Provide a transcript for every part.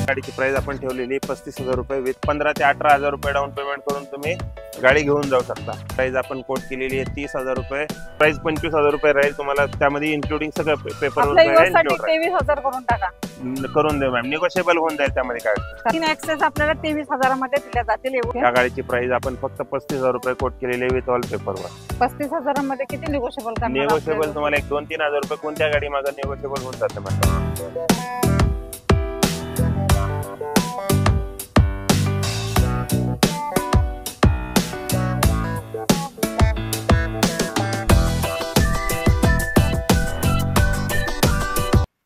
गाडीची प्राइस आपण ठेवलेली 35,000 रुपये विथ 15 ते 18,000 रुपये डाऊन पेमेंट करून तुम्ही गाडी घेऊन जाऊ शकता। प्राइस आपण कोट केलेली आहे 30,000 रुपये, प्राइस 25,000 रुपये राहील तुम्हाला, त्यामध्ये इन्क्लुडिंग सगळं पेपर करून देऊ मॅम, निगोशिएबल होऊन जाईल त्यामध्ये काय। 3 ऍक्सेस आपल्याला 23,000 मध्ये दिल्या जातील। या गाडीची प्राइस आपण फक्त 35,000 रुपये कोट केलेली आहे विथ ऑल पेपरवर। 35,000 मध्ये किती निगोशिएबल करणार? निगोशिएबल तुम्हाला 1-2-3 हजार रुपये कोणत्या गाडी मागे निगोशिएबल होऊन जाते मॅम।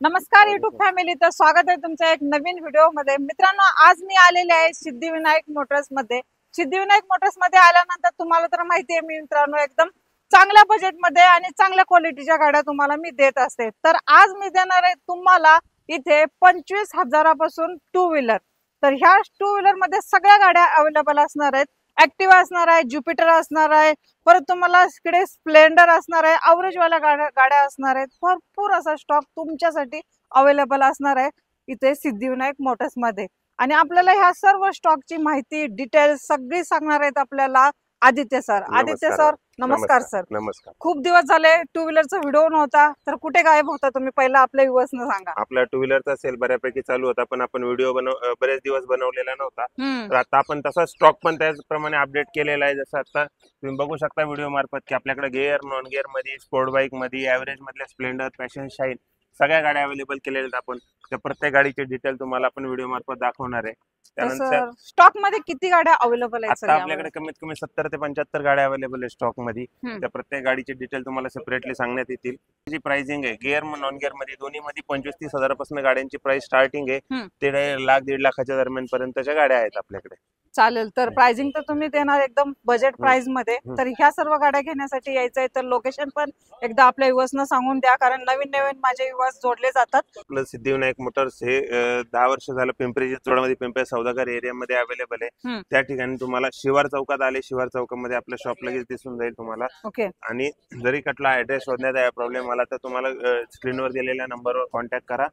नमस्कार युट्यूब फॅमिली, तर स्वागत आहे तुमच्या एक नवीन व्हिडिओ मध्ये। मित्रांनो, आज मी आलेले आहे सिद्धिविनायक मोटर्स मध्ये। सिद्धिविनायक मोटर्स मध्ये आल्यानंतर तुम्हाला तर माहिती आहे, मी मित्रांनो एकदम चांगल्या बजेट मध्ये आणि चांगल्या क्वालिटीच्या गाड्या तुम्हाला मी देत असते। तर आज मी देणार आहे तुम्हाला इथे 25,000 पासून 2 व्हीलर। तर ह्या 2 व्हीलर मध्ये सगळ्या गाड्या अवेलेबल असणार आहेत। ऍक्टिवा असणार आहे, ज्युपिटर असणार आहे, परत तुम्हाला इकडे स्प्लेंडर असणार आहे, अवरेज वाल्या गाड्या असणार आहेत। भरपूर असा स्टॉक तुमच्यासाठी अवेलेबल असणार आहे इथे सिद्धिविनायक मोटर्स मध्ये। आणि आपल्याला ह्या सर्व स्टॉकची माहिती डिटेल्स सगळी सांगणार आहेत आपल्याला आदित्य सर। आदित्य सर, नमस्कार सर। नमस्कार। खूप दिवस झाले 2 व्हीलरचा व्हिडिओ नव्हता, तर कुठे गायब होता तुम्ही? पहिला आपल्या व्ह्यूअर्सना सांगा। आपला 2 व्हीलरचा सेल बऱ्यापैकी चालू होता, पण आपण व्हिडिओ बरेच दिवस बनवलेला नव्हता। तर आता आपण तसा स्टॉक पण त्याचप्रमाणे अपडेट केलेला आहे। जसं आता तुम्ही बघू शकता व्हिडिओ मार्फत की आपल्याकडे गिअर, नॉन गिअर मध्ये, स्पोर्ट बाईक मध्ये, एव्हरेज मधल्या स्प्लेंडर, पॅशन, शाईन सगळ्या गाड्या अवेलेबल केलेल्या आहेत आपण। त्या प्रत्येक गाडीची डिटेल तुम्हाला आपण व्हिडिओ मार्फत दाखवणार आहे। त्यानंतर स्टॉक मध्ये किती गाड्या अवेलेबल आहेत? आता आपल्याकडे कमीत कमी 70 ते 75 गाड्या अवेलेबल आहे स्टॉक मध्ये। त्या प्रत्येक गाडीची डिटेल तुम्हाला सेपरेटली सांगण्यात येतील। जी प्राइसिंग आहे गिअर नॉन गिअर मध्ये दोन्ही मध्ये 25-30 हजारापासून गाड्यांची प्राइस स्टार्टिंग आहे, ते 1,00,000-1.5 लाखाच्या दरम्यान पर्यंतच्या गाड्या आहेत आपल्याकडे। चालेल, तर प्राइसिंग तर तुम्ही देणार एकदम बजेट प्राइस मध्ये। तर ह्या सर्व गाड्या घेण्यासाठी यायचं आहे तर लोकेशन पण एकदा आपल्या व्ह्यूअर्सना सांगून द्या, कारण नवीन नवीन माझे व्ह्यूअर्स जोडले जातात। आपलं सिद्धिविनायक मोटर्स हे 10 वर्ष झालं पिंपरी चिंचवडमध्ये, पिंपरी सौदागर एरियामध्ये अवेलेबल आहे। त्या ठिकाणी तुम्हाला शिवार चौकात आले, शिवार चौकामध्ये आपलं शॉप लगेच दिसून जाईल तुम्हाला। ओके। आणि जरी कुठला ऍड्रेस शोधण्यात प्रॉब्लेम आला तर तुम्हाला स्क्रीनवर दिलेल्या नंबरवर कॉन्टॅक्ट करा,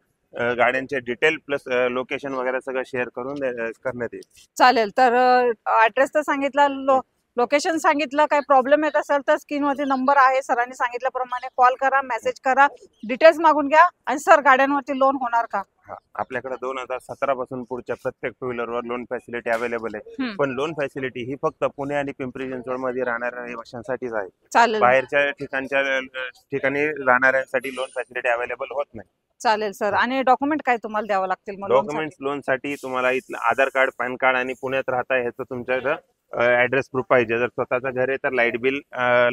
गाड्यांचे डिटेल प्लस लोकेशन वगैरे सगळं शेअर करून करण्यात येईल। चालेल, तर ऍड्रेस तर सांगितला, लोकेशन सांगितलं, काही प्रॉब्लेम येत असेल तर स्क्रीनवरती नंबर आहे, सरांनी सांगितल्याप्रमाणे कॉल करा, मेसेज करा, डिटेल्स मागून घ्या। आणि सर, गाड्यांवरती लोन होणार का? आपल्याकडे 2017 पासून पुढच्या प्रत्येक 2 व्हीलरवर लोन फॅसिलिटी अवेलेबल आहे, पण लोन फॅसिलिटी ही फक्त पुणे आणि पिंपरी चिंचवड मध्ये राहणाऱ्या रहिवाशांसाठीच आहे। चालेल, बाहेरच्या ठिकाणी राहणाऱ्यांसाठी लोन फॅसिलिटी अवेलेबल होत नाही। चालेल सर। आणि डॉक्युमेंट काय तुम्हाला द्यावं लागतील? डॉक्युमेंट्स लोन साठी तुम्हाला इथलं आधार कार्ड, पॅन कार्ड आणि पुण्यात राहता ह्याचं तुमच्या ऍड्रेस प्रूफ पाहिजे। जर स्वतःचं घर आहे तर लाईट बिल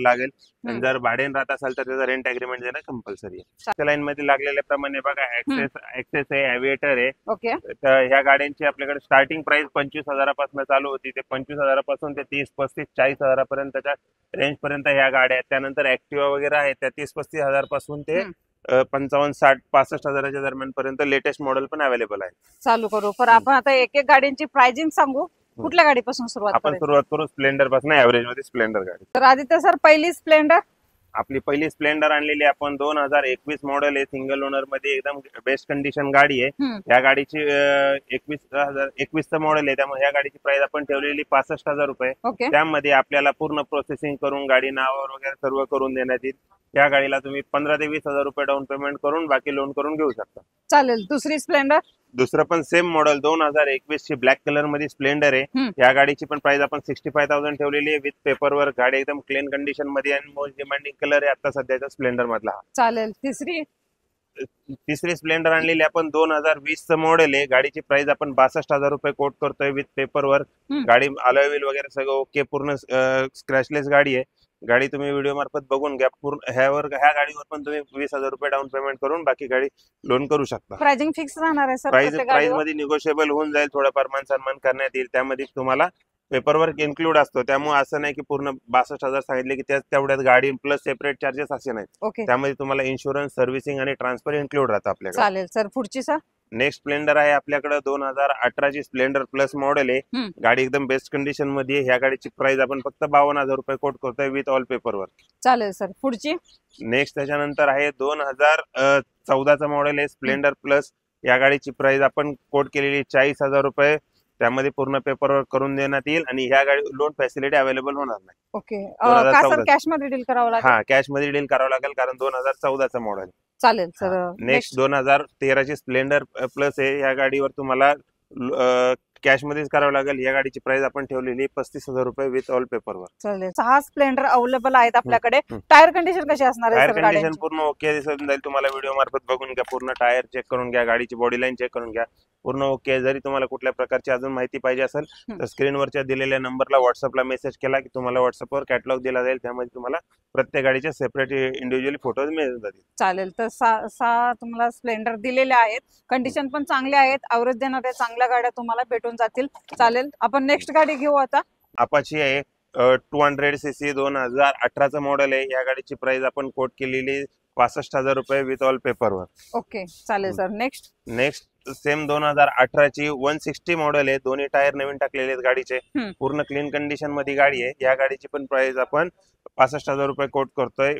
लागेल, आणि जर भाड्याने राहत असाल तर त्याचा रेंट अग्रीमेंट देणं कंपल्सरी आहे। त्या लाईन मध्ये लागलेल्याप्रमाणे बघा, ऍक्सेस आहे, एव्हिएटर आहे। ओके। तर ह्या गाड्यांची आपल्याकडे स्टार्टिंग प्राइस 25,000 पासून चालू होती, ते 25,000 पासून ते 30, 35, 40,000 पर्यंतच्या रेंज पर्यंत ह्या गाड्या आहेत। त्यानंतर ऍक्टिवा वगैरे आहेत, त्या 30-35 हजार पासून ते 55, 60, 65 हजाराच्या दरम्यान पर्यंत लेटेस्ट मॉडेल पण अवेलेबल आहे। चालू करू, पण आपण आता एक एक गाड्यांची प्राइसिंग सांगू। कुठल्या गाडीपासून सुरुवात आपण सुरुवात करू स्प्लेंडर पासून, एव्हरेज मध्ये स्प्लेंडर गाडी। तर आदित्य सर, पहिली स्प्लेंडर, आपली पहिली स्प्लेंडर आणलेली आपण 2021 मॉडेल आहे, सिंगल ओनर मध्ये एकदम बेस्ट कंडिशन गाडी आहे। या गाडीची 21चं मॉडेल आहे, त्यामुळे या गाडीची प्राइस आपण ठेवलेली 65,000 रुपये। त्यामध्ये आपल्याला पूर्ण प्रोसेसिंग करून गाडी नावावर वगैरे सर्व करून देण्यात येईल। या गाडीला तुम्ही 15 ते 20 हजार रुपये डाऊन पेमेंट करून बाकी लोन करून घेऊ शकता। चालेल। दुसरी स्प्लेंडर, दुसरं पण सेम मॉडेल 2021 ची ब्लॅक कलर मध्ये स्प्लेंडर आहे। या गाडीची पण प्राइस आपण 65,000 ठेवलेली आहे विथ पेपर वर्क। गाडी एकदम क्लीन कंडिशन मध्ये आणि मोस्ट डिमांडिंग कलर आहे आता सध्याच्या स्प्लेंडर मधला। चालेल। तिसरी स्प्लेंडर आणलेली आपण 2020चं मॉडेल आहे। गाडीची प्राइस आपण 62,000 रुपये कोट करतोय विथ पेपर वर्क। गाडी अलॉय व्हील वगैरे सगळं ओके, पूर्ण स्क्रॅचलेस गाडी आहे। गाडी तुम्ही व्हिडिओ मार्फत बघून घ्या। पूर्ण ह्या गाडीवर पण तुम्ही 20,000 रुपये डाऊन पेमेंट करून बाकी गाडी लोन करू शकता। प्राइसिंग फिक्स राहणार आहे सर? प्राइस मध्ये निगोशिएबल होऊन जाईल, थोडंफार मान सन्मान करण्यात येईल। त्यामध्ये तुम्हाला पेपरवर्क इन्क्लूड असतो, त्यामुळे असं नाही की पूर्ण 62,000 सांगितले की तेवढ्यात गाडी प्लस सेपरेट चार्जेस असे नाही। त्यामध्ये तुम्हाला इन्शुरन्स, सर्व्हिसिंग आणि ट्रान्सफर इन्क्लूड राहतं आपल्याकडे। चालेल सर। पुढची सर, नेक्स्ट स्प्लेंडर आहे आपल्याकडे 2018 ची स्प्लेंडर प्लस मॉडेल आहे। गाडी एकदम बेस्ट कंडिशन मध्ये। ह्या गाडीची प्राइस आपण फक्त 52,000 रुपये कोट करतोय विथ ऑल पेपर वर्क। चालेल सर। पुढची, नेक्स्ट त्याच्यानंतर आहे 2014चं मॉडेल आहे स्प्लेंडर प्लस। या गाडीची प्राइस आपण कोट केलेली 40,000 रुपये, त्यामध्ये पूर्ण पेपरवर्क करून देण्यात येईल आणि ह्या गाडी लोन फॅसिलिटी अवेलेबल होणार नाही. ओके, का सर कॅश मध्ये डील करावं लागेल? हा, कॅश मध्ये डील करावं लागेल कारण 2014चा मॉडेल. चालेल सर. नेक्स्ट 2013ची स्प्लेंडर प्लस आहे, या गाडीवर तुम्हाला कॅश मध्येच करावं लागेल. या गाडीची प्राइस आपण ठेवलेली 35,000 रुपये विथ ऑल पेपरवर्क. चालेल. 6 स्प्लेंडर अवेलेबल आहेत आपल्याकडे. टायर कंडिशन कशी असणार आहे? टायर कंडिशन पूर्ण ओके दिसून जाईल तुम्हाला. व्हिडिओ मार्फत बघून घ्या, पूर्ण टायर चेक करून घ्या, गाडीची बॉडी लाईन चेक करून घ्या, पूर्ण ओके. जरी तुम्हाला कुठल्या प्रकारची अजून माहिती पाहिजे असेल तर स्क्रीनवरच्या दिलेल्या नंबरला व्हॉट्सअपला मेसेज केला की तुम्हाला व्हॉट्सअपवर कॅटलॉग दिला जाईल. त्यामध्ये तुम्हाला प्रत्येक गाडीचे सेपरेट इंडिव्हिज्युअली फोटोज मिळून जातील. चालेल. तर 6 तुम्हाला स्प्लेंडर दिलेले आहेत, कंडिशन पण चांगले आहेत, ऍव्हरेज देणाऱ्या चांगल्या गाड्या तुम्हाला भेटून जातील. चालेल, आपण नेक्स्ट गाडी घेऊ आता. अपाची आहे 200cc 2018चं मॉडेल आहे. या गाडीची प्राइस आपण कोट केलेली 65,000 रुपये विथ ऑल पेपरवर्क. ओके, चालेल सर. नेक्स्ट सेम 2018ची 160 मॉडेल आहे. दोन्ही टायर नवीन टाकलेले आहेत गाडीचे, पूर्ण क्लीन कंडिशन मध्ये गाडी आहे. या गाडीची पण प्राइस आपण 65,000 रुपये कोट करतोय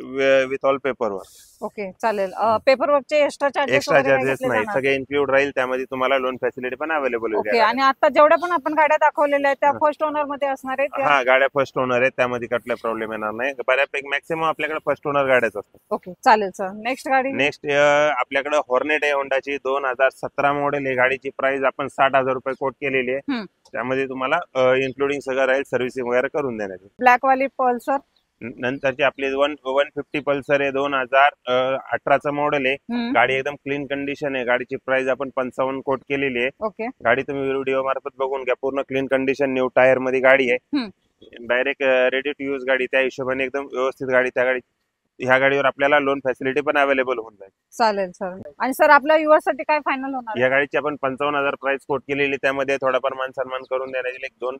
विथ ऑल पेपरवर्क. ओके, चालेल. पेपरवर्कचे एक्स्ट्रा चार्जेस नाही, सगळे इन्क्लूड राहील. त्यामध्ये तुम्हाला लोन फॅसिलिटी पण अवेलेबल होईल. ओके, आणि आता जेवढ्या पण आपण गाड्या दाखवलेल्या आहेत त्या फर्स्ट ओनर मध्ये असणार आहेत? हा, गाड्या फर्स्ट ओनर आहेत, त्यामध्ये कुठला प्रॉब्लेम येणार नाही. बऱ्यापैकी मॅक्सिमम आपल्याकडे फर्स्ट ओनर गाड्याच असतात. ओके, चालेल सर. नेक्स्ट गाडी. नेक्स्ट आपल्याकडे हॉर्नेट आहे होंडाची 2017 मॉडेल आहे. गाडीची प्राइस आपण 60,000 रुपये कोट केलेली आहे. त्यामध्ये तुम्हाला इन्क्लुडिंग सगळं राहील, सर्व्हिसिंग वगैरे करून देण्यात येईल. ब्लॅक वाली पल्सर. नंतरची आपली 150 पल्सर आहे, 2018चं मॉडेल आहे. गाडी एकदम क्लीन कंडिशन आहे. गाडीची प्राइस आपण 55 कोट केलेली आहे. ओके, गाडी तुम्ही व्हिडिओ मार्फत बघून घ्या, पूर्ण क्लीन कंडिशन, न्यू टायर मध्ये गाडी आहे. डायरेक्ट रेडी टू यूज गाडी, त्या हिशोबाने एकदम व्यवस्थित गाडी. त्या गाडी ह्या गाडीवर आपल्याला लोन फॅसिलिटी पण अवेलेबल होऊन जाईल. चालेल सर. आणि सर आपल्या युअर साठी काय फायनल होणार? या गाडीची आपण 55,000 प्राइस कोट केलेली, त्यामध्ये थोडाफार मान सन्मान करून देण्याची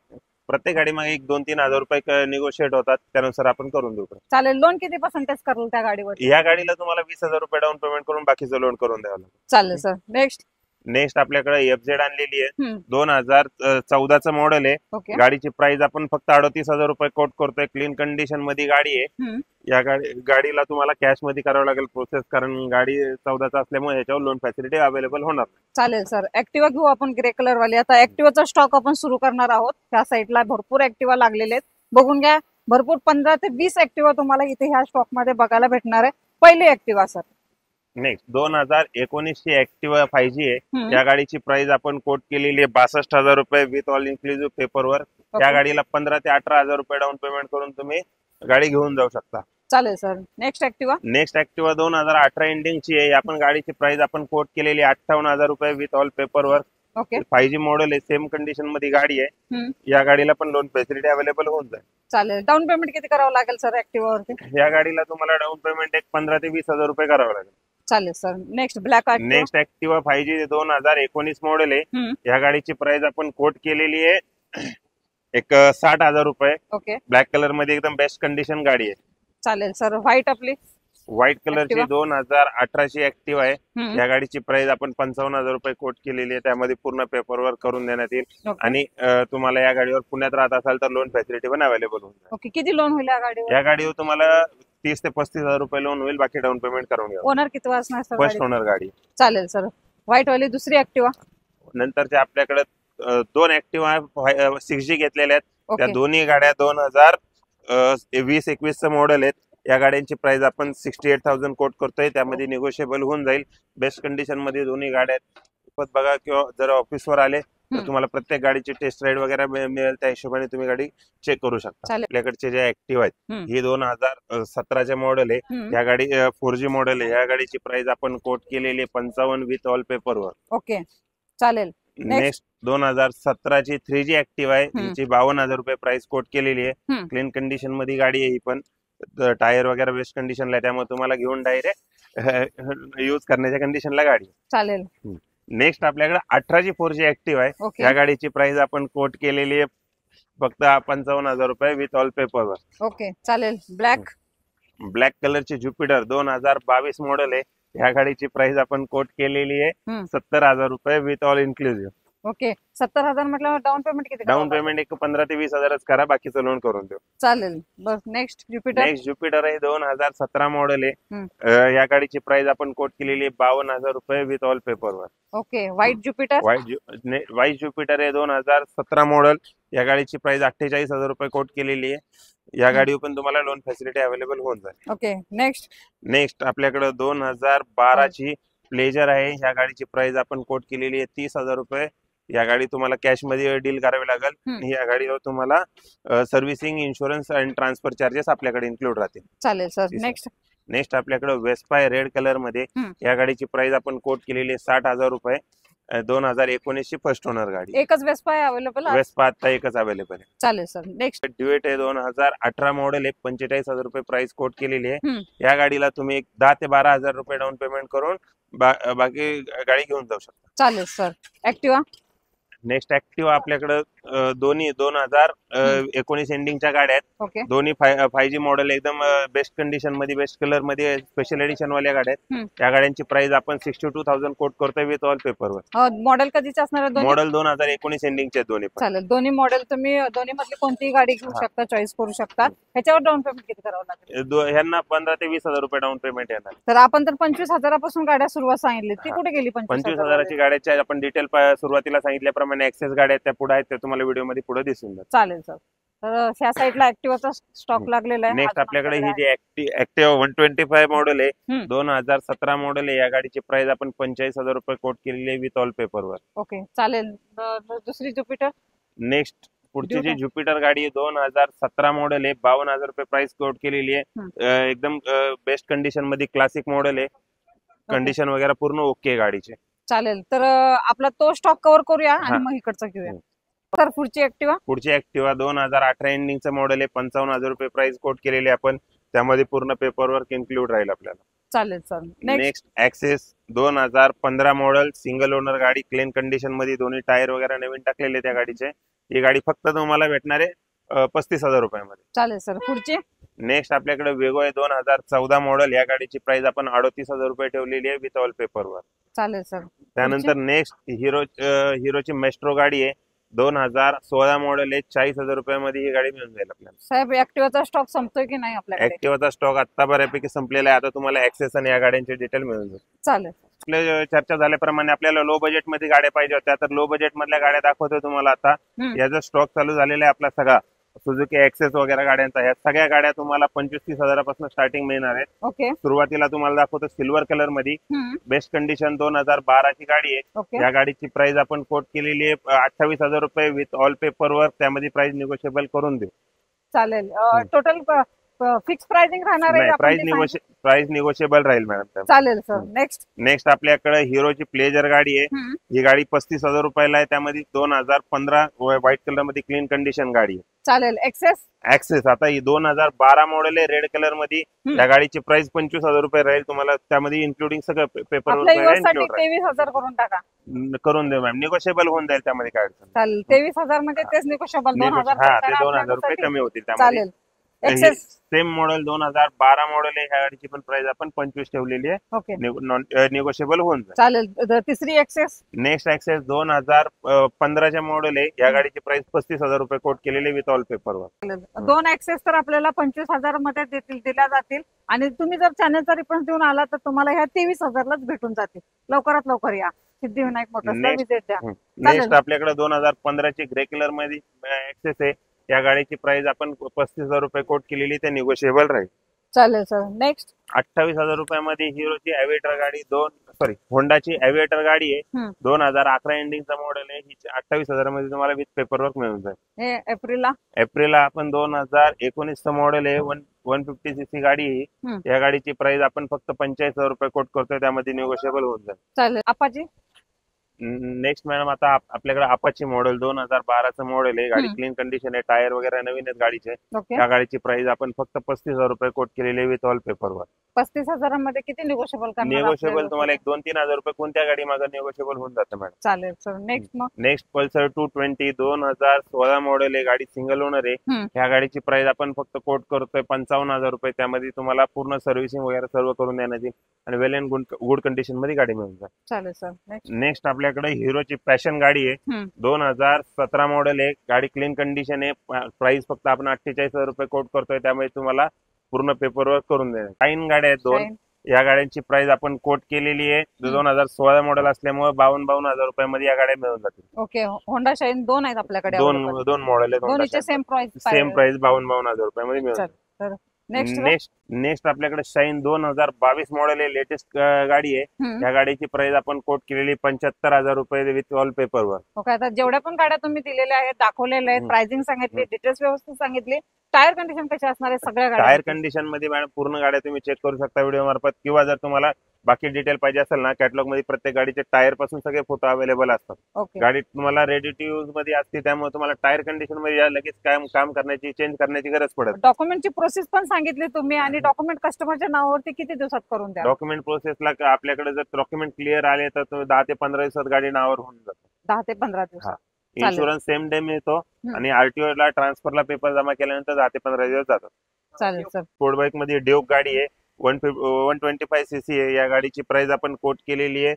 प्रत्येक गाडी मागे 2-3 हजार रुपये निगोशिएट होतात, त्यानुसार आपण करून देऊ. चालेल. लोन किती पर्सेंटेज करेल त्या गाडीवर? या गाडीला तुम्हाला 20,000 रुपये डाऊन पेमेंट करून बाकीचं लोन करून द्यावं लागेल. चालेल सर. नेक्स्ट आपल्याकडे FZ आणलेली आहे, 2014चं मॉडेल आहे. गाडीची प्राइस आपण फक्त 38,000 रुपये कोट करतोय. क्लीन कंडिशन मध्ये गाडी आहे. या गाडीला तुम्हाला कॅश मध्ये करावं लागेल प्रोसेस, कारण गाडी 14चा असल्यामुळे याच्यावर लोन फॅसिलिटी अवेलेबल होणार. चालेल सर. ऍक्टिवा घेऊ आपण, ग्रे कलर वाली. आता ऍक्टिवाचा स्टॉक आपण सुरू करणार आहोत. त्या साईडला भरपूर ऍक्टिवा लागलेले आहेत, बघून घ्या. भरपूर 15 ते 20 ऍक्टिवा तुम्हाला इथे ह्या स्टॉक मध्ये बघायला भेटणार आहे. पहिली ऍक्टिवा सर. नेक्स्ट 2019ची ऍक्टिवा 5G आहे. या गाडीची प्राइस आपण कोट केलेली आहे 62,000 रुपये विथ ऑल इन्क्लुसिव्ह पेपरवर्क. या गाडीला 15 ते 18,000 रुपये डाऊन पेमेंट करून तुम्ही गाडी घेऊन जाऊ शकता. चालेल सर. नेक्स्ट ऍक्टिवा 2018 एंडिंगची आहे. आपण गाडीची प्राइस आपण कोट केलेली 58,000 रुपये with all paperwork. Okay, 5G model आहे, सेम कंडिशन मध्ये गाडी आहे. या गाडीला पण लोन फॅसिलिटी अवेलेबल होऊन जाईल. चालेल. डाऊन पेमेंट किती करावं लागेल सर ऍक्टिवावरती? या गाडीला तुम्हाला डाऊन पेमेंट 15 ते 20,000 रुपये करावं लागेल. चालेल sir. Next black next Activa 5G 2019 model आहे. या गाडीची प्राइस आपण कोट केलेली आहे 60,000 रुपये. ओके, ब्लॅक कलर मध्ये एकदम बेस्ट कंडिशन गाडी आहे. चालेल सर. व्हाईट आपली व्हाईट कलरची 2018ची ऍक्टिवा आहे. या गाडीची प्राइस आपण 55,000 रुपये कोट केलेली आहे. त्यामध्ये पूर्ण पेपरवर्क करून देण्यात येईल आणि तुम्हाला या गाडीवर पुण्यात राहत असाल तर लोन फॅसिलिटी पण अवेलेबल होईल. ओके, किती लोन होईल या गाडीवर? या गाडीवर तुम्हाला 30 ते 35,000 रुपये लोन होईल, बाकी डाऊन पेमेंट करून घ्या. ओनर किती असणार सर? फर्स्ट ओनर गाडी. चालेल सर. व्हाईट वाली दुसरी ऍक्टिवा. नंतरच्या आपल्याकडे 2 ऍक्टिवा 6G घेतलेल्या आहेत. त्या दोन्ही गाड्या 2020-21चं मॉडेल आहेत. या गाड्यांची प्राइस आपण 68,000 कोट करतोय, त्यामध्ये निगोशिएबल होऊन जाईल. बेस्ट कंडिशन मध्ये दोन्ही गाड्या आहेत. बघा, किंवा जर ऑफिसवर आले तर तुम्हाला प्रत्येक गाडीची टेस्ट राईड वगैरे मिळेल, त्या हिशोबाने तुम्ही गाडी चेक करू शकता. आपल्याकडचे जे ऍक्टिव्ह आहेत ही 2017चे मॉडेल आहे. या गाडी 4G मॉडेल आहे. या गाडीची प्राइस आपण कोट केलेली 55 विथ ऑल पेपरवर्क. ओके, चालेल. नेक्स्ट 2017ची 3G ऍक्टिव्ह आहे. हिची 52,000 रुपये प्राइस कोट केलेली आहे. क्लीन कंडिशन मध्ये गाडी आहे. ही पण टायर वगैरे बेस्ट कंडिशनला आहे, त्यामुळे तुम्हाला घेऊन डायरेक्ट युज करण्याच्या कंडिशनला गाडी. चालेल. नेक्स्ट आपल्याकडे 18ची 4G ऍक्टिव्ह आहे. या गाडीची प्राइस आपण कोट केलेली आहे फक्त 55,000 रुपये विथ ऑल पेपरवर्क. ओके, चालेल. ब्लॅक कलरची ज्युपिटर 2022 मॉडेल आहे. ह्या गाडीची प्राइस आपण कोट केलेली आहे 70,000 रुपये विथ ऑल इन्क्लुसिव्ह. ओके 70,000 म्हटल्यावर डाऊन पेमेंट किती डाऊन पेमेंट एक 15 ते 20,000च करा, बाकीचं लोन करून देऊ. चालेल. बस नेक्स्ट ज्युपिटर. नेक्स्ट ज्युपिटर आहे 2017 मॉडेल आहे. या गाडीची प्राइस आपण कोट केलेली आहे 52,000 रुपये विथ ऑल पेपरवर. Okay white Jupiter. White Jupiter आहे 2017 मॉडेल. या गाडीची प्राइस 48,000 रुपये कोट केलेली आहे. या गाडीवर पण तुम्हाला लोन फॅसिलिटी अवेलेबल होऊन जाईल. ओके नेक्स्ट आपल्याकडे 2012 ची प्लेजर आहे. या गाडीची प्राइस आपण कोट केलेली आहे 30,000 रुपये. या गाडी तुम्हाला कॅश मध्ये डील करावी लागेल. या गाडीवर तुम्हाला सर्व्हिसिंग, इन्शुरन्स आणि ट्रान्सफर चार्जेस आपल्याकडे इन्क्लूड राहतील. चालेल सर. नेक्स्ट आपल्याकडे वेस्पा रेड कलर मध्ये या गाडीची प्राइस आपण कोट केलेली आहे 60,000 रुपये. 2019 ची फर्स्ट ओनर गाडी. एकच वेस्पा आहे अवेलेबल. वेस्पा आता एकच अवेलेबल आहे. चालेल सर. नेक्स्ट ड्युएट आहे 2018 मॉडेल आहे. 45,000 रुपये प्राइस कोट केलेली आहे. या गाडीला तुम्ही 10 ते 12,000 रुपये डाऊन पेमेंट करून बाकी गाडी घेऊन जाऊ शकता. चालेल सर. ऍक्टिवा. नेक्स्ट ऍक्टिवा आपल्याकडे दोन्ही 2019 एंडिंगच्या गाड्या आहेत. ओके. दोन्ही 5G मॉडेल एकदम बेस्ट कंडिशन मध्ये, बेस्ट कलर मध्ये, स्पेशल एडिशन वाल्या गाड्या आहेत. या गाड्यांची प्राइस आपण 62,000 कोट करतोय विथ ऑल पेपरवर. मॉडेल कधीच असणार आहे? मॉडेल 2019 एंडिंगचे दोन्ही. चालेल. दोन्ही मॉडेल तुम्ही दोन्ही मधली कोणतीही गाडी घेऊ शकता, चॉईस करू शकता. ह्याच्यावर डाऊन पेमेंट किती करावं लागेल? ह्यांना 15 ते 20,000 रुपये डाऊन पेमेंट येणार. तर आपण तर 25,000 गाड्या सुरुवात सांगितली, ती कुठे गेली? 25,000ची गाड्याची आपण डिटेल सुरुवातीला सांगितल्याप्रमाणे ऍक्सेस गाड्या त्या पुढे आहेत, त्या तुम्हाला व्हिडिओ मध्ये पुढे दिसून जाईल. चालेल सर. तर ह्या साईडला ऍक्टिवाचा स्टॉक लागलेला आहे. नेक्स्ट आपल्याकडे ही जी ऍक्टिवा 125 मॉडेल आहे, 2017 मॉडेल आहे. या गाडीची प्राइस आपण 45,000 रुपये कोट केलेली आहे विथ ऑल पेपरवर. ओके चालेल. दुसरी ज्युपिटर. नेक्स्ट पुढची जी ज्युपिटर गाडी आहे 2017 मॉडेल आहे. 52,000 रुपये प्राइस कोट केलेली आहे. एकदम बेस्ट कंडिशन मध्ये क्लासिक मॉडेल आहे. कंडिशन वगैरे पूर्ण ओके गाडीचे. चालेल. तर आपला तो स्टॉक कव्हर करूया आणि मग इकडचा घेऊया. सर पुढची ऍक्टिवा. 2018 एंडिंगचं मॉडेल आहे. 55,000 रुपये प्राइस कोट केलेली आपण. त्यामध्ये पूर्ण पेपरवर्क इन्क्लूड राहील आपल्याला. चालेल sir. Next Access 2015 model, single owner गाडी, क्लीन कंडिशन मध्ये, दोन्ही टायर वगैरे नवीन टाकलेले त्या गाडीचे. ही गाडी फक्त तुम्हाला भेटणार आहे 35,000 रुपयामध्ये. चालेल सर. पुढची. नेक्स्ट आपल्याकडे वेगो आहे 2014 मॉडेल. या गाडीची प्राइस आपण 38,000 रुपये ठेवलेली आहे विथ ऑल पेपरवर. चालेल सर. त्यानंतर नेक्स्ट हिरोची मेस्ट्रो गाडी आहे 2016 मॉडेल आहे. 40,000 रुपयामध्ये ही गाडी मिळून जाईल आपल्याला. साहेब ऍक्टिवाचा स्टॉक संपतोय की नाही आपल्याकडे? ऍक्टिवाचा स्टॉक आता बऱ्यापैकी संपलेला आहे. आता तुम्हाला ऍक्सेस आणि या गाड्यांचे डिटेल मिळून जाईल. चालेल. आपल्या चर्चा झाल्याप्रमाणे आपल्याला लो बजेट मध्ये गाड्या पाहिजे होत्या, तर लो बजेट मधल्या गाड्या दाखवतोय तुम्हाला आता. याचा स्टॉक चालू झालेला आहे आपला सगळा. सुझुकी ऍक्सेस वगैरे गाड्यांचा, ह्या सगळ्या गाड्या तुम्हाला 25-30 हजारापासून स्टार्टिंग मिळणार आहेत. ओके. सुरुवातीला तुम्हाला दाखवतो सिल्वर कलर मध्ये, बेस्ट कंडिशन 2012 ची गाडी आहे. या गाडीची प्राइस आपण कोट केलेली आहे 28,000 रुपये विथ ऑल पेपर वर्क. त्यामध्ये प्राइस निगोशिएबल करून देऊ. चालेल. टोटल फिक्स प्राइसिंग राहणार आहे? प्राइस निगोशिएबल राहील मॅडम. चालेल सर. नेक्ट आपल्याकडे हिरोची प्लेजर गाडी आहे. ही गाडी 35,000 रुपयाला आहे. त्यामध्ये 2015 व्हाईट कलर मध्ये क्लीन कंडिशन गाडी आहे. चालेल. ऍक्सेस आता ही 2012 मॉडेल आहे रेड कलर मध्ये. या गाडीची प्राइस 25,000 रुपये राहील तुम्हाला. त्यामध्ये इन्क्लुडिंग सगळं पेपर 23,000 करून टाका. करून देऊ मॅम. निगोशिएबल होऊन जाईल त्यामध्ये काय अडचण. चालेल. 23,000 मध्ये तेच निगोशिएबल 2,000 रुपये कमी होतील त्यामध्ये. सेम मॉडेल 2012 मॉडेल आहे. ह्या गाडीची पण प्राइस आपण 25 ठेवलेली आहे. निगोशिएबल होऊन जाईल. चालेल. तिसरी ऍक्सेस. नेक्स्ट ऍक्सेस 2015 मॉडेल आहे. या गाडीची प्राइस 35,000 रुपये कोट केलेली विथ ऑल पेपरवर. 2 ऍक्सेस तर आपल्याला 25,000 मध्ये दिल्या जातील. आणि तुम्ही जर चॅनलचा रेफरन्स देऊन आला तर तुम्हाला ह्या 23,000लाच भेटून जातील. लवकरात लवकर या सिद्धिविनायक मोटर्सला व्हिजिट द्या. नेक्स्ट आपल्याकडे 2015 ची ग्रे कलर मध्ये ऍक्सेस आहे. या गाडीची प्राइस आपण 35,000 रुपये कोट केलेली, ते निगोशिएबल राहील. चालेल सर. नेक्स्ट 28,000 रुपयामध्ये हिरोची एव्हिएटर गाडी होंडाची एव्हिएटर गाडी आहे. 2011 एंडिंगचा मॉडेल आहे. ही 28,000 मध्ये तुम्हाला विथ पेपरवर्क मिळून जाईल. एप्रिलला आपण 2019 मॉडेल आहे. 150cc गाडी आहे. या गाडीची प्राइस आपण फक्त 45,000 रुपये कोट करतोय. त्यामध्ये निगोशिएबल होऊन जाईल. चालेल. अपाची. नेक्स्ट मॅडम आता आपल्याकडे अपाची मॉडेल 2012 मॉडेल आहे. गाडी क्लीन कंडिशन आहे. टायर वगैरे नवीन आहेत गाडीचे. या गाडीची प्राइस आपण फक्त 35,000 रुपये कोट केलेली विथ ऑल पेपरवर. 35,000 मध्ये किती निगोशिएबल करणार? निगोशिएबल तुम्हाला 2-3 हजार रुपये कोणत्या गाडी मागे निगोशिएबल होऊन जातं मॅडम. चालेल सर. नेक्स्ट पल्सर 220 2016 मॉडेल आहे. गाडी सिंगल ओनर आहे. ह्या गाडीची प्राइस आपण फक्त कोट करतोय 55,000 रुपये. त्यामध्ये तुम्हाला पूर्ण सर्व्हिसिंग वगैरे सर्व करून देण्याची आणि वेल अँड गुड कंडिशन मध्ये गाडी मिळून जाईल. चालेल सर. नेक्स्ट आपल्या आपल्याकडे हिरोची पॅशन गाडी आहे, 2017 मॉडेल आहे. गाडी क्लीन कंडिशन आहे. प्राइस फक्त आपण 48,000 रुपये कोट करतोय, त्यामुळे तुम्हाला पूर्ण पेपरवर्क करून देणार. शाईन गाड्या आहेत 2. या गाड्यांची प्राइस आपण कोट केलेली आहे. 2016 मॉडेल असल्यामुळे 52,000 रुपयामध्ये या गाड्या मिळून जातील. ओके. होंडा शाईन 2 आहेत आपल्याकडे. दोन मॉडेल आहेत. दोन्हीचे सेम प्राइस 52,000 रुपयामध्ये मिळून जातील. नेक्स्ट आपल्याकडे शाईन 2022 मॉडेल आहे. लेटेस्ट गाडी आहे. या गाडीची प्राइस आपण कोट केलेली 75,000 रुपये विथ ऑल पेपरवर. ओके. आता जेवढ्या पण गाड्या तुम्ही दिलेल्या आहेत, दाखवलेल्या आहेत, प्राइसिंग सांगितली, डिटेल्स व्यवस्थित सांगितली, टायर कंडिशन कशी असणार आहे सगळ्या गाड्या? टायर कंडिशन मध्ये मॅडम पूर्ण गाड्या तुम्ही चेक करू शकता व्हिडिओ मार्फत, किंवा जर तुम्हाला बाकी डिटेल पाहिजे असेल ना, कॅटलॉग मध्ये प्रत्येक गाडीचे टायर पासून सगळे फोटो अवेलेबल असतात. गाडी तुम्हाला रेडी टू यूज मध्ये असते, त्यामुळे तुम्हाला टायर कंडिशन मध्ये लगेच काम करण्याची, चेंज करण्याची गरज पडत. डॉक्युमेंटची प्रोसेस पण सांगितली तुम्ही, आणि डॉक्युमेंट कस्टमरच्या नावावरती किती दिवसात करून द्या? डॉक्युमेंट प्रोसेसला आपल्याकडे जर डॉक्युमेंट क्लिअर आले तर 10 ते 15 दिवसात गाडी नावावर होऊन जाते. 10 ते 15 दिवसात. इन्शुरन्स सेम डे मिळतो, आणि आरटीओ ला ट्रान्सफरला पेपर जमा केल्यानंतर 10 ते 15 दिवस जातात. चालेल सर. स्पोर्ट बाईक मध्ये ड्यूक गाडी आहे, 125 सीसी आहे. या गाडीची प्राइस आपण कोट केलेली आहे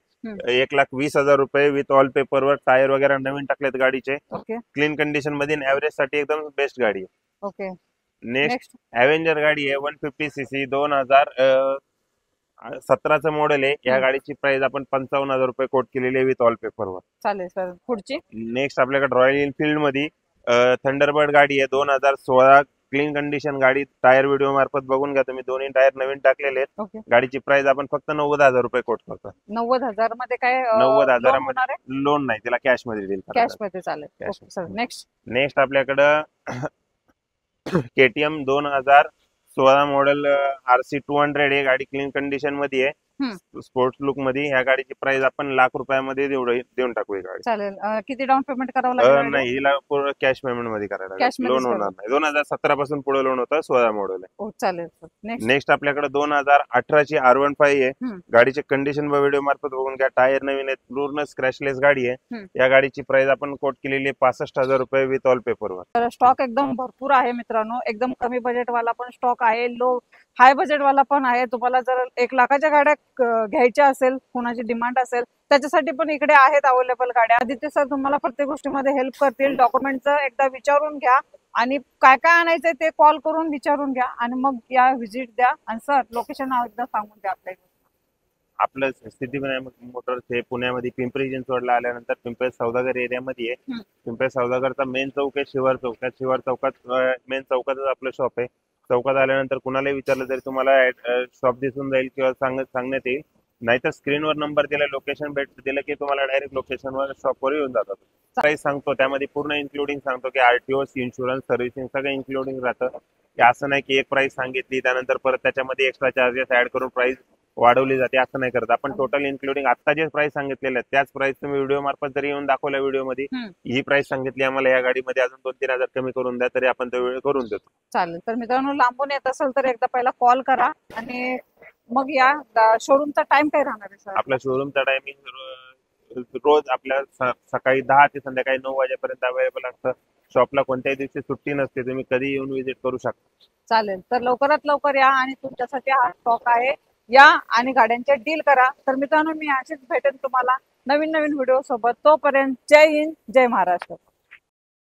1,20,000 रुपये विथ ऑल पेपरवर. टायर वगैरे नवीन टाकलेत गाडीचे. क्लीन कंडिशन मध्ये एव्हरेज साठी एकदम बेस्ट गाडी आहे. ओके. नेक्स्ट एव्हेंजर गाडी आहे 150 सीसी, 2017चं मॉडेल आहे. या गाडीची प्राइस आपण 55,000 रुपये कोट केलेली आहे विथ ऑल पेपरवर. चालेल सर. पुढची नेक्स्ट आपल्याकडे रॉयल एनफिल्ड मध्ये थंडरबर्ड गाडी आहे 2016. क्लीन कंडिशन गाडी. टायर व्हिडिओ मार्फत बघून घ्या तुम्ही, दोन्ही टायर नवीन टाकलेले आहेत. गाडीची प्राइस आपण फक्त 90,000 रुपये कोट करतो. 90,000 मध्ये काय? 90,000 मध्ये लोन नाही, तिला कॅश मध्ये देईल. कॅश मध्ये चालेल. नेक्स्ट आपल्याकडं केटीएम 2016 मॉडेल RC 200 आहे. गाडी क्लीन कंडिशन मध्ये आहे, स्पोर्ट्स लुक मध्ये. ह्या गाडीची प्राइस आपण ₹1,00,000 देऊन टाकू. ही गाडी चालेल. किती डाऊन पेमेंट करावं लागेल? नाही, हिला पूर्ण कॅश पेमेंट मध्ये करायला लागेल. लोन होणार नाही. 2017 पासून पुढे लोन होतं. 16 मॉडेल आहे. चालेल. नेक्स्ट आपल्याकडे 2018ची R15 आहे. गाडीचे कंडिशन व्हिडिओ मार्फत बघून घ्या. टायर नवीन आहेत, पूर्ण स्क्रॅचलेस गाडी आहे. या गाडीची प्राइस आपण कोट केलेली आहे 65,000 रुपये विथ ऑल पेपरवर. स्टॉक एकदम भरपूर आहे मित्रांनो. एकदम कमी बजेट वाला पण स्टॉक आहे, हाय बजेट वाला पण आहे. तुम्हाला जर 1,00,000च्या गाड्या घ्यायच्या असेल, कोणाची डिमांड असेल, त्याच्यासाठी पण इकडे आहेत अवेलेबल गाड्या. आदित्य सर तुम्हाला प्रत्येक गोष्टीमध्ये हेल्प करतील. डॉक्युमेंटचं एकदा विचारून घ्या, आणि काय काय आणायचंय ते कॉल करून विचारून घ्या, आणि मग या व्हिजिट द्या. आणि सर लोकेशन एकदा सांगून द्या. आपलं सिद्धिविनायक मोटर्स हे पुण्यामध्ये पिंपरी चिंचवडला आल्यानंतर पिंपरी सौदागर एरियामध्ये आहे. पिंपरी सौदागरचा मेन चौक आहे शिवार चौक. त्या शिवार चौकात मेन चौकातच आपलं शॉप आहे. चौकात आल्यानंतर कुणालाही विचारलं तरी तुम्हाला शॉप दिसून जाईल किंवा सांगण्यात येईल. नाहीतर स्क्रीनवर नंबर दिला, लोकेशन दिलं की तुम्हाला डायरेक्ट लोकेशनवर शॉपवर येऊन जातात. प्राइस सांगतो, त्यामध्ये पूर्ण इन्क्लुडिंग सांगतो की आरटीओ, इन्शुरन्स, सर्व्हिसिंग सगळं इन्क्लुडिंग राहतं. की असं नाही की एक प्राइस सांगितली त्यानंतर परत त्याच्यामध्ये एक्स्ट्रा चार्जेस ऍड करून प्राइस वाढवली जाते, असं नाही करत आपण. टोटल इन्क्लुडिंग आता जे प्राइस सांगितलेले आहेत त्याच प्राइस तुम्ही व्हिडिओ मार्फत जरी येऊन दाखवल्या व्हिडिओमध्ये, ही प्राइस सांगितली आम्हाला या गाडीमध्ये अजून 2-3 हजार कमी करून द्या, तरी आपण तो वेळ करून देतो. चालेल. तर मित्रांनो, लांबून येत असेल तर एकदा पहिला कॉल करा, आणि मग या शोरूमचा टाइम काय राहणार आहे सर? आपल्या शोरूमचा टायमिंग रोज आपल्या सकाळी 10 ते संध्याकाळी 9 वाजेपर्यंत अवेलेबल असतं. शॉपला कोणत्याही दिवशी सुट्टी नसते, तुम्ही कधी येऊन विजिट करू शकता. चालेल. तर लवकरात लवकर या, आणि तुमच्यासाठी हा स्टॉक आहे. या आणि गाड्यांचे डील करा. तर मित्रांनो, मी अशीच भेटेन तुम्हाला नवीन नवीन व्हिडिओ सोबत. तोपर्यंत जय हिंद, जय महाराष्ट्र.